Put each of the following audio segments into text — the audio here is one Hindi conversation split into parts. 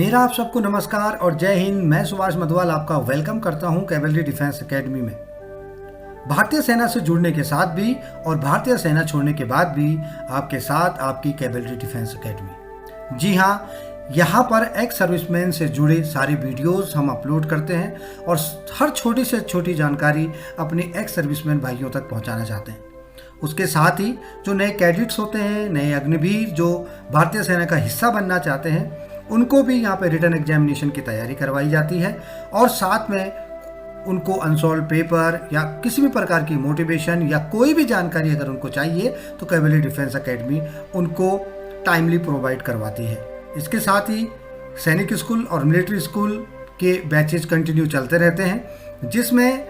मेरा आप सबको नमस्कार और जय हिंद। मैं सुभाष मधवाल आपका वेलकम करता हूं कैवलरी डिफेंस एकेडमी में। भारतीय सेना से जुड़ने के साथ भी और भारतीय सेना छोड़ने के बाद भी आपके साथ आपकी कैवलरी डिफेंस एकेडमी। जी हाँ, यहाँ पर एक्स सर्विसमैन से जुड़े सारे वीडियोस हम अपलोड करते हैं और हर छोटी से छोटी जानकारी अपने एक्स सर्विसमैन भाइयों तक पहुँचाना चाहते हैं। उसके साथ ही जो नए कैडेट्स होते हैं, नए अग्निवीर जो भारतीय सेना का हिस्सा बनना चाहते हैं, उनको भी यहाँ पे रिटर्न एग्जामिनेशन की तैयारी करवाई जाती है और साथ में उनको अनसॉल्व पेपर या किसी भी प्रकार की मोटिवेशन या कोई भी जानकारी अगर उनको चाहिए तो कैवलरी डिफेंस एकेडमी उनको टाइमली प्रोवाइड करवाती है। इसके साथ ही सैनिक स्कूल और मिलिट्री स्कूल के बैचेज कंटिन्यू चलते रहते हैं, जिसमें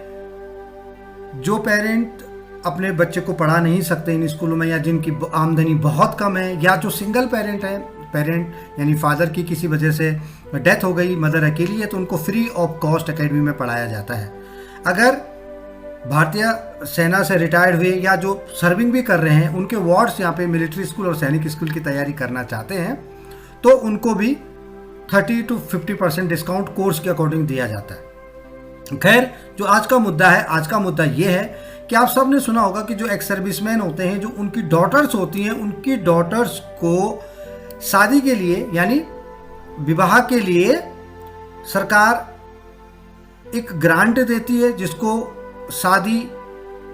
जो पेरेंट अपने बच्चे को पढ़ा नहीं सकते इन स्कूलों में या जिनकी आमदनी बहुत कम है या जो सिंगल पेरेंट यानी फादर की किसी वजह से डेथ हो गई, मदर अकेली है, तो उनको फ्री ऑफ कॉस्ट एकेडमी में पढ़ाया जाता है। अगर भारतीय सेना से रिटायर्ड हुए या जो सर्विंग भी कर रहे हैं उनके वार्ड्स यहाँ पे मिलिट्री स्कूल और सैनिक स्कूल की तैयारी करना चाहते हैं तो उनको भी 30 to 50% डिस्काउंट कोर्स के अकॉर्डिंग दिया जाता है। खैर, जो आज का मुद्दा ये है कि आप सब ने सुना होगा कि जो एक्स सर्विसमैन होते हैं, जो उनकी डॉटर्स होती हैं, उनकी डॉटर्स को शादी के लिए यानी विवाह के लिए सरकार एक ग्रांट देती है जिसको शादी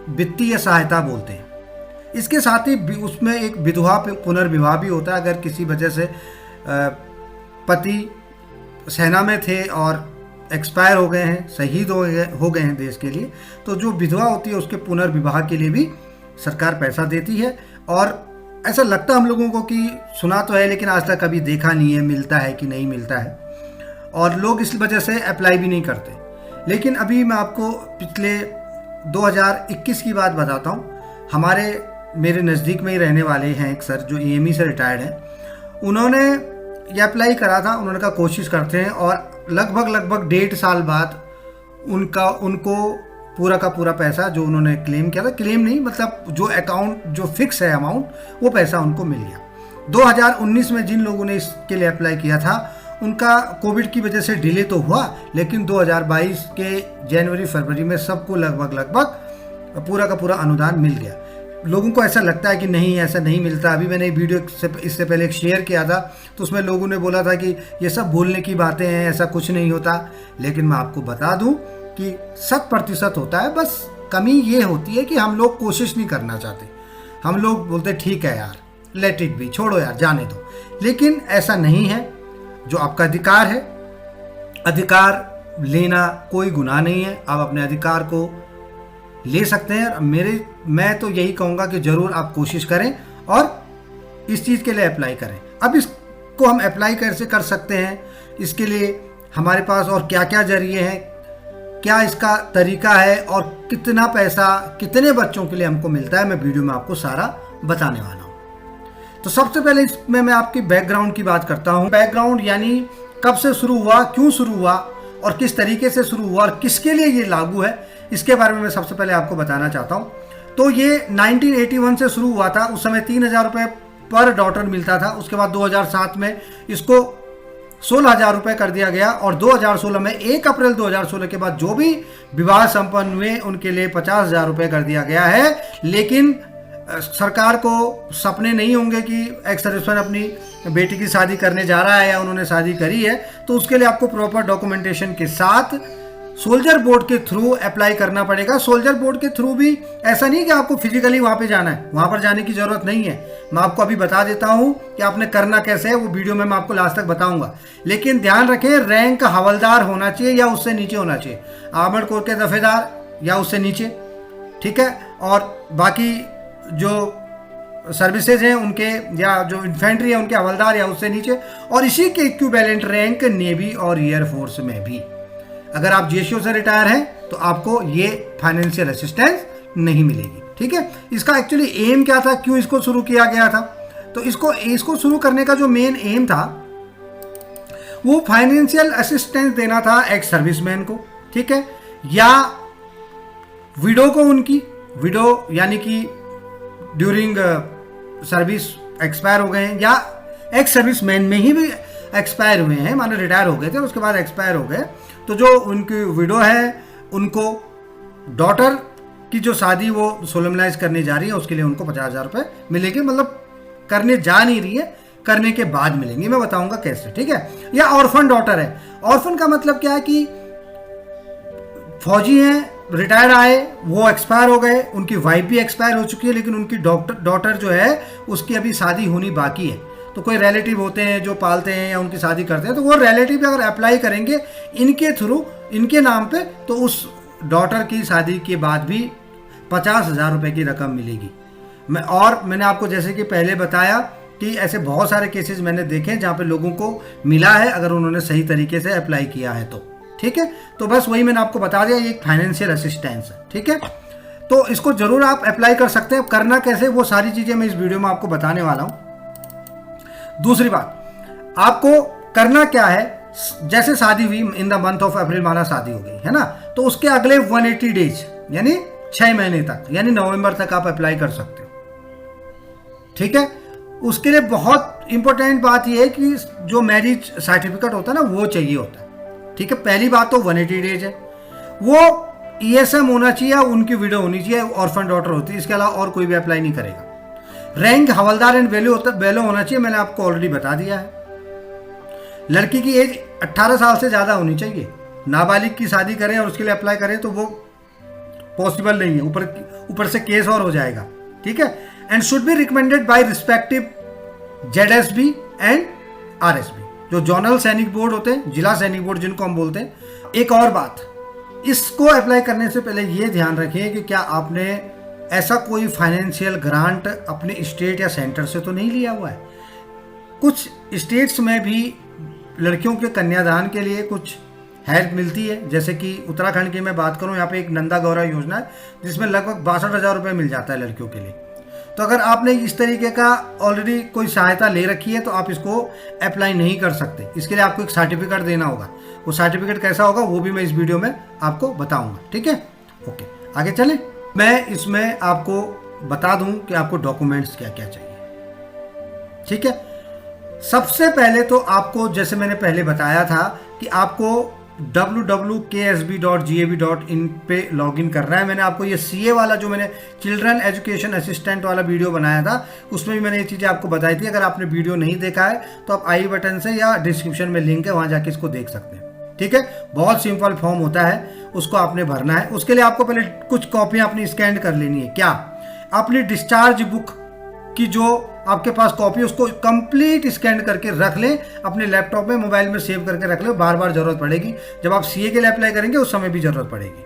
वित्तीय सहायता बोलते हैं। इसके साथ ही उसमें एक विधवा पुनर्विवाह भी होता है। अगर किसी वजह से पति सेना में थे और एक्सपायर हो गए हैं, शहीद हो गए हैं देश के लिए, तो जो विधवा होती है उसके पुनर्विवाह के लिए भी सरकार पैसा देती है। और ऐसा लगता हम लोगों को कि सुना तो है लेकिन आज तक कभी देखा नहीं है मिलता है कि नहीं मिलता है, और लोग इस वजह से अप्लाई भी नहीं करते। लेकिन अभी मैं आपको पिछले 2021 की बात बताता हूँ। मेरे नज़दीक में ही रहने वाले हैं एक सर जो EME से रिटायर्ड हैं। उन्होंने ये अप्लाई करा था, उन्होंने कहा कोशिश करते हैं, और लगभग 1.5 साल बाद उनको पूरा का पूरा पैसा जो उन्होंने क्लेम किया था, क्लेम नहीं मतलब जो अकाउंट जो फिक्स है अमाउंट, वो पैसा उनको मिल गया। 2019 में जिन लोगों ने इसके लिए अप्लाई किया था उनका कोविड की वजह से डिले तो हुआ, लेकिन 2022 के जनवरी फरवरी में सबको लगभग पूरा का पूरा अनुदान मिल गया। लोगों को ऐसा लगता है कि नहीं, ऐसा नहीं मिलता। अभी मैंने वीडियो इससे पहले एक शेयर किया था तो उसमें लोगों ने बोला था कि ये सब बोलने की बातें हैं, ऐसा कुछ नहीं होता। लेकिन मैं आपको बता दूं कि 100% होता है। बस कमी ये होती है कि हम लोग कोशिश नहीं करना चाहते। हम लोग बोलते ठीक है यार, लेट इट बी, छोड़ो यार, जाने दो। लेकिन ऐसा नहीं है। जो आपका अधिकार है, अधिकार लेना कोई गुनाह नहीं है। आप अपने अधिकार को ले सकते हैं। मैं तो यही कहूँगा कि ज़रूर आप कोशिश करें और इस चीज़ के लिए अप्लाई करें। अब इसको हम अप्लाई कैसे कर सकते हैं, इसके लिए हमारे पास और क्या क्या जरिए हैं, क्या इसका तरीका है और कितना पैसा कितने बच्चों के लिए हमको मिलता है, मैं वीडियो में आपको सारा बताने वाला हूँ। तो सबसे पहले इसमें मैं आपकी बैकग्राउंड की बात करता हूँ। बैकग्राउंड यानी कब से शुरू हुआ, क्यों शुरू हुआ और किस तरीके से शुरू हुआ और किसके लिए ये लागू है, इसके बारे में मैं सबसे पहले आपको बताना चाहता हूँ। तो ये 1981 से शुरू हुआ था। उस समय 3,000 रुपये पर डॉटर मिलता था। उसके बाद 2007 में इसको 16,000 रुपये कर दिया गया और 2016 में 1 अप्रैल 2016 के बाद जो भी विवाह संपन्न हुए उनके लिए 50,000 रुपये कर दिया गया है। लेकिन सरकार को सपने नहीं होंगे कि एक्स सर्विसमैन अपनी बेटी की शादी करने जा रहा है या उन्होंने शादी करी है, तो उसके लिए आपको प्रॉपर डॉक्यूमेंटेशन के साथ सोल्जर बोर्ड के थ्रू अप्लाई करना पड़ेगा। सोल्जर बोर्ड के थ्रू भी ऐसा नहीं कि आपको फिजिकली वहाँ पे जाना है, वहाँ पर जाने की ज़रूरत नहीं है। मैं आपको अभी बता देता हूँ कि आपने करना कैसे है, वो वीडियो में मैं आपको लास्ट तक बताऊँगा। लेकिन ध्यान रखें, रैंक हवलदार होना चाहिए या उससे नीचे होना चाहिए, आर्मर्ड कोर के दफेदार या उससे नीचे, ठीक है। और बाकी जो सर्विसेज हैं उनके या जो इन्फेंट्री है उनके हवलदार या उससे नीचे, और इसी के इक्विवेलेंट रैंक नेवी और एयरफोर्स में भी। अगर आप GSO से रिटायर हैं तो आपको ये फाइनेंशियल असिस्टेंस नहीं मिलेगी, ठीक है। इसका एक्चुअली एम क्या था, क्यों इसको शुरू किया गया था? तो इसको शुरू करने का जो मेन एम था वो फाइनेंशियल असिस्टेंस देना था एक्स सर्विसमैन को, ठीक है, या विडो को। उनकी विडो यानी कि ड्यूरिंग सर्विस एक्सपायर हो गए हैं, या एक्स सर्विसमैन में ही भी एक्सपायर हुए हैं, माने रिटायर हो गए थे, उसके बाद एक्सपायर हो गए, तो जो उनकी विडो है उनको डॉटर की जो शादी वो सोलमनाइज करने जा रही है उसके लिए उनको 50,000 रुपये मिलेंगे, मतलब करने जा नहीं रही है, करने के बाद मिलेंगे। मैं बताऊंगा कैसे, ठीक है। या ऑर्फन डॉटर है, ऑर्फन का मतलब क्या है कि फौजी हैं, रिटायर आए, वो एक्सपायर हो गए, उनकी वाइफ भी एक्सपायर हो चुकी है, लेकिन उनकी डॉटर जो है उसकी अभी शादी होनी बाकी है। तो कोई रिलेटिव होते हैं जो पालते हैं या उनकी शादी करते हैं, तो वो रिलेटिव अगर अप्लाई करेंगे इनके थ्रू, इनके नाम पे, तो उस डॉटर की शादी के बाद भी 50,000 रुपये की रकम मिलेगी। मैंने आपको जैसे कि पहले बताया कि ऐसे बहुत सारे केसेस मैंने देखे जहाँ पे लोगों को मिला है अगर उन्होंने सही तरीके से अप्लाई किया है तो, ठीक है। तो बस वही मैंने आपको बता दिया, ये एक फाइनेंशियल असिस्टेंस है, ठीक है। तो इसको जरूर आप अप्लाई कर सकते हैं। करना कैसे, वो सारी चीज़ें मैं इस वीडियो में आपको बताने वाला हूँ। दूसरी बात, आपको करना क्या है, जैसे शादी हुई in the month of April, माना शादी हो गई है ना, तो उसके अगले 180 डेज यानी 6 महीने तक, यानी नवंबर तक आप अप्लाई कर सकते हो, ठीक है। उसके लिए बहुत इंपॉर्टेंट बात यह है कि जो मैरिज सर्टिफिकेट होता है ना वो चाहिए होता है, ठीक है। पहली बात तो 180 डेज है, वो ESM होना चाहिए, उनकी विडो होनी चाहिए, ऑर्फन डॉटर होती है, इसके अलावा और कोई भी अप्लाई नहीं करेगा। रैंक हवलदार एंड वेलो होना चाहिए, मैंने आपको ऑलरेडी बता दिया है। लड़की की एज 18 साल से ज़्यादा होनी चाहिए। नाबालिग की शादी करें और उसके लिए अप्लाई करें तो वो पॉसिबल नहीं है, ऊपर से केस और हो जाएगा, ठीक है। And should be recommended by respective ZSB and RSB, जो जोनल सैनिक बोर्ड होते हैं, जिला सैनिक बोर्ड जिनको हम बोलते हैं। एक और बात, इसको अप्लाई करने से पहले ये ध्यान रखिए कि क्या आपने ऐसा कोई फाइनेंशियल ग्रांट अपने स्टेट या सेंटर से तो नहीं लिया हुआ है। कुछ स्टेट्स में भी लड़कियों के कन्यादान के लिए कुछ हेल्प मिलती है, जैसे कि उत्तराखंड की मैं बात करूं, यहाँ पे एक नंदा गौरा योजना है जिसमें लगभग 62,000 रुपये मिल जाता है लड़कियों के लिए। तो अगर आपने इस तरीके का ऑलरेडी कोई सहायता ले रखी है तो आप इसको अप्लाई नहीं कर सकते, इसके लिए आपको एक सर्टिफिकेट देना होगा। वो सर्टिफिकेट कैसा होगा वो भी मैं इस वीडियो में आपको बताऊंगा, ठीक है। ओके, आगे चलें। मैं इसमें आपको बता दूं कि आपको डॉक्यूमेंट्स क्या क्या चाहिए, ठीक है। सबसे पहले तो आपको, जैसे मैंने पहले बताया था कि आपको www.ksb.gab.in पे लॉगिन करना है। मैंने आपको ये CA वाला, जो मैंने चिल्ड्रन एजुकेशन असिस्टेंट वाला वीडियो बनाया था, उसमें भी मैंने ये चीज़ें आपको बताई थी। अगर आपने वीडियो नहीं देखा है तो आप आई बटन से या डिस्क्रिप्शन में लिंक है, वहाँ जाके इसको देख सकते हैं, ठीक है। बहुत सिंपल फॉर्म होता है, उसको आपने भरना है। उसके लिए आपको पहले कुछ कॉपियाँ अपनी स्कैन कर लेनी है। क्या, अपनी डिस्चार्ज बुक की जो आपके पास कॉपी, उसको कंप्लीट स्कैन करके रख लें, अपने लैपटॉप में, मोबाइल में सेव करके रख लें। बार बार जरूरत पड़ेगी, जब आप CA के लिए अप्लाई करेंगे उस समय भी जरूरत पड़ेगी,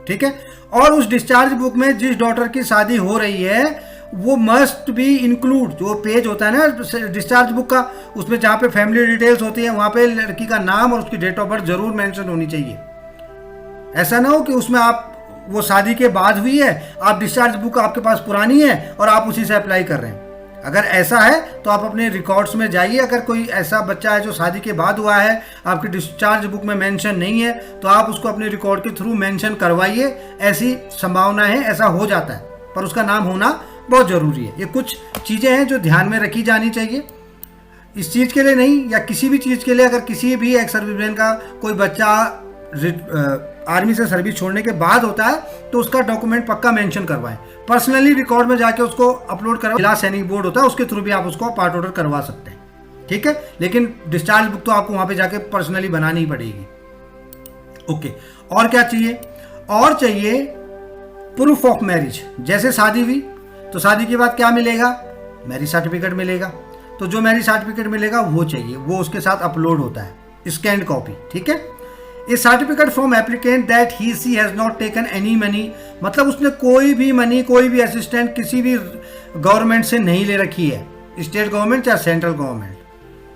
ठीक है। और उस डिस्चार्ज बुक में जिस डॉटर की शादी हो रही है वो मस्ट बी इंक्लूड, जो पेज होता है ना डिस्चार्ज बुक का, उसमें जहाँ पे फैमिली डिटेल्स होती है वहाँ पे लड़की का नाम और उसकी डेट ऑफ बर्थ जरूर मेंशन होनी चाहिए। ऐसा ना हो कि उसमें आप, वो शादी के बाद हुई है, आप डिस्चार्ज बुक आपके पास पुरानी है और आप उसी से अप्लाई कर रहे हैं। अगर ऐसा है तो आप अपने रिकॉर्ड्स में जाइए। अगर कोई ऐसा बच्चा है जो शादी के बाद हुआ है, आपकी डिस्चार्ज बुक में मेंशन नहीं है, तो आप उसको अपने रिकॉर्ड के थ्रू मेंशन करवाइए। ऐसी संभावना है, ऐसा हो जाता है, पर उसका नाम होना बहुत ज़रूरी है। ये कुछ चीज़ें हैं जो ध्यान में रखी जानी चाहिए। इस चीज़ के लिए नहीं, या किसी भी चीज़ के लिए, अगर किसी भी एक्स सर्विसमैन का कोई बच्चा आर्मी से सर्विस छोड़ने के बाद होता है तो उसका डॉक्यूमेंट पक्का मेंशन करवाएं। पर्सनली रिकॉर्ड में जाके उसको अपलोड करवाएं। जिला सैनिक बोर्ड होता है, उसके थ्रू भी आप उसको पार्ट ऑर्डर करवा सकते हैं, ठीक है। लेकिन डिस्चार्ज बुक तो आपको वहां पे जाके पर्सनली बनानी ही पड़ेगी। ओके, और क्या चाहिए? और चाहिए प्रूफ ऑफ मैरिज। जैसे शादी हुई तो शादी के बाद क्या मिलेगा? मैरिज सर्टिफिकेट मिलेगा। तो जो मैरिज सर्टिफिकेट मिलेगा वो चाहिए, वो उसके साथ अपलोड होता है, स्कैन कॉपी, ठीक है। A certificate from applicant that he she has not taken any money, मतलब उसने कोई भी मनी, कोई भी असिस्टेंट किसी भी गवर्नमेंट से नहीं ले रखी है, स्टेट गवर्नमेंट या सेंट्रल गवर्नमेंट,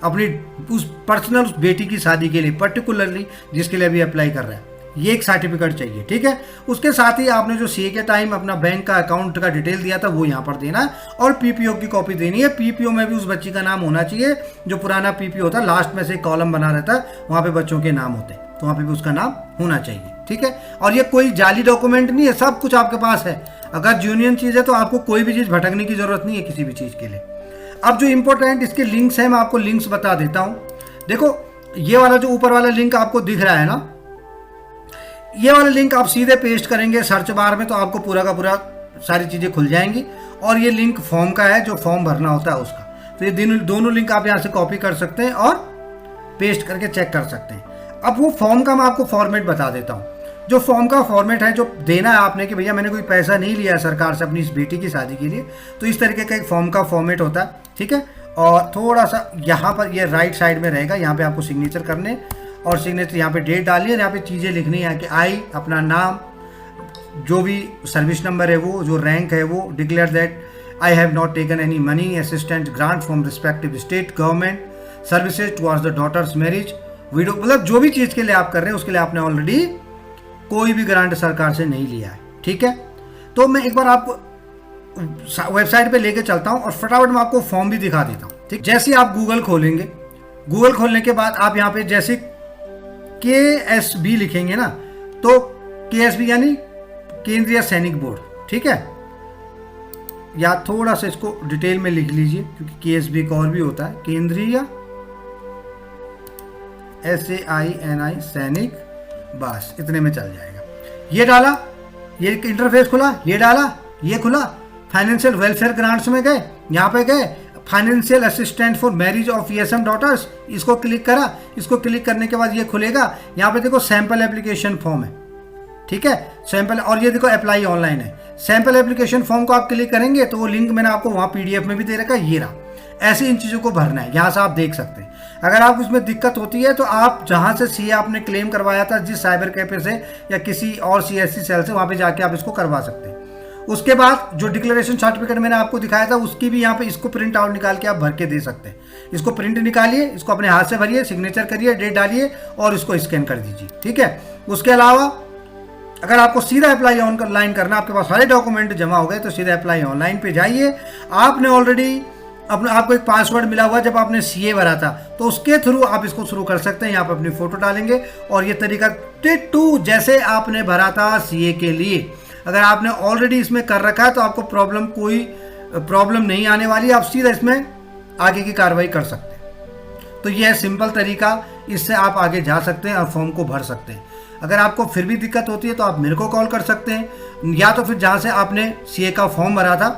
अपनी उस पर्सनल उस बेटी की शादी के लिए पर्टिकुलरली जिसके लिए अभी अप्लाई कर रहा है, ये एक सर्टिफिकेट चाहिए, ठीक है। उसके साथ ही आपने जो CA के टाइम अपना बैंक का अकाउंट का डिटेल दिया था वो यहाँ पर देना है, और PPO की कॉपी देनी है। PPO में भी उस बच्ची का नाम होना चाहिए, जो पुराना PPO होता है, लास्ट में से एक कॉलम बना रहता है, वहाँ पे बच्चों के नाम होते हैं, तो वहाँ पे भी उसका नाम होना चाहिए, ठीक है। और ये कोई जाली डॉक्यूमेंट नहीं है, सब कुछ आपके पास है। अगर जूनियन चीज़ है तो आपको कोई भी चीज़ भटकने की जरूरत नहीं है किसी भी चीज़ के लिए। अब जो इंपॉर्टेंट इसके लिंक्स हैं, मैं आपको लिंक्स बता देता हूँ। देखो ये वाला जो ऊपर वाला लिंक आपको दिख रहा है ना, ये वाला लिंक आप सीधे पेस्ट करेंगे सर्च बार में तो आपको पूरा का पूरा सारी चीज़ें खुल जाएंगी। और ये लिंक फॉर्म का है, जो फॉर्म भरना होता है उसका। तो ये दोनों लिंक आप यहाँ से कॉपी कर सकते हैं और पेस्ट करके चेक कर सकते हैं। अब वो फॉर्म का मैं आपको फॉर्मेट बता देता हूँ। जो फॉर्म का फॉर्मेट है, जो देना है आपने कि भैया मैंने कोई पैसा नहीं लिया है सरकार से अपनी इस बेटी की शादी के लिए, तो इस तरीके का एक फॉर्म का फॉर्मेट होता है, ठीक है। और थोड़ा सा यहाँ पर ये राइट साइड में रहेगा, यहाँ पे आपको सिग्नेचर करने और सिग्नेचर यहाँ पे डेट डालिए, यहाँ पे चीज़ें लिखनी है कि आई, अपना नाम, जो भी सर्विस नंबर है वो, जो रैंक है वो, declare that I have not taken any money assistant grant from respective state government services towards the daughter's marriage video, मतलब जो भी चीज़ के लिए आप कर रहे हैं उसके लिए आपने ऑलरेडी कोई भी ग्रांट सरकार से नहीं लिया है, ठीक है। तो मैं एक बार आपको वेबसाइट पे लेके चलता हूँ और फटाफट मैं आपको फॉर्म भी दिखा देता हूँ, ठीक। जैसे आप गूगल खोलेंगे, गूगल खोलने के बाद आप यहाँ पे जैसे KSB लिखेंगे ना, तो KSB यानी केंद्रीय सैनिक बोर्ड, ठीक है। या थोड़ा सा इसको डिटेल में लिख लीजिए क्योंकि KSB का और भी होता है, केंद्रीय SAINI सैनिक, बस इतने में चल जाएगा। ये डाला, ये इंटरफेस खुला, ये डाला, ये खुला, फाइनेंशियल वेलफेयर ग्रांट्स में गए, यहाँ पे गए financial assistant for marriage of ESM daughters, इसको क्लिक करा। इसको क्लिक करने के बाद ये खुलेगा, यहाँ पे देखो सैंपल एप्लीकेशन फॉर्म है, ठीक है, सैंपल। और ये देखो अप्लाई ऑनलाइन है। सैंपल एप्लीकेशन फॉर्म को आप क्लिक करेंगे तो वो लिंक मैंने आपको वहाँ PDF में भी दे रखा है, ये रहा। ऐसे इन चीज़ों को भरना है, यहाँ से आप देख सकते हैं। अगर आपको इसमें दिक्कत होती है तो आप जहाँ से CA आपने क्लेम करवाया था, जिस साइबर कैफे से या किसी और CSC सेल से, वहाँ पे जाके आप इसको करवा सकते हैं। उसके बाद जो डिक्लेरेशन सर्टिफिकेट मैंने आपको दिखाया था उसकी भी यहाँ पे इसको प्रिंट आउट निकाल के आप भर के दे सकते हैं। इसको प्रिंट निकालिए, इसको अपने हाथ से भरिए, सिग्नेचर करिए, डेट डालिए और इसको स्कैन कर दीजिए, ठीक है। उसके अलावा अगर आपको सीधा अप्लाई ऑनलाइन करना, आपके पास सारे डॉक्यूमेंट जमा हो गए, तो सीधा अप्लाई ऑनलाइन पे जाइए। आपने ऑलरेडी आपको एक पासवर्ड मिला हुआ जब आपने CA भरा था, तो उसके थ्रू आप इसको शुरू कर सकते हैं। यहाँ पर अपनी फोटो डालेंगे और ये तरीका टिट्टू जैसे आपने भरा था CA के लिए, अगर आपने ऑलरेडी इसमें कर रखा है तो आपको कोई प्रॉब्लम नहीं आने वाली, आप सीधा इसमें आगे की कार्रवाई कर सकते हैं। तो यह है सिंपल तरीका, इससे आप आगे जा सकते हैं और फॉर्म को भर सकते हैं। अगर आपको फिर भी दिक्कत होती है तो आप मेरे को कॉल कर सकते हैं, या तो फिर जहाँ से आपने CA का फॉर्म भरा था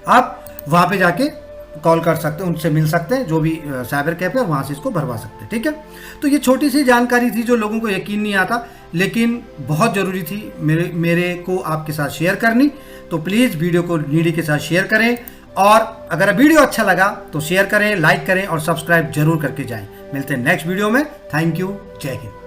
आप वहाँ पे जाके कॉल कर सकते हैं, उनसे मिल सकते हैं, जो भी साइबर कैफे है वहाँ से इसको भरवा सकते हैं, ठीक है। तो ये छोटी सी जानकारी थी जो लोगों को यकीन नहीं आता, लेकिन बहुत ज़रूरी थी मेरे को आपके साथ शेयर करनी। तो प्लीज़ वीडियो को नीडी के साथ शेयर करें, और अगर वीडियो अच्छा लगा तो शेयर करें, लाइक करें और सब्सक्राइब जरूर करके जाएं। मिलते हैं नेक्स्ट वीडियो में। थैंक यू, जय हिंद।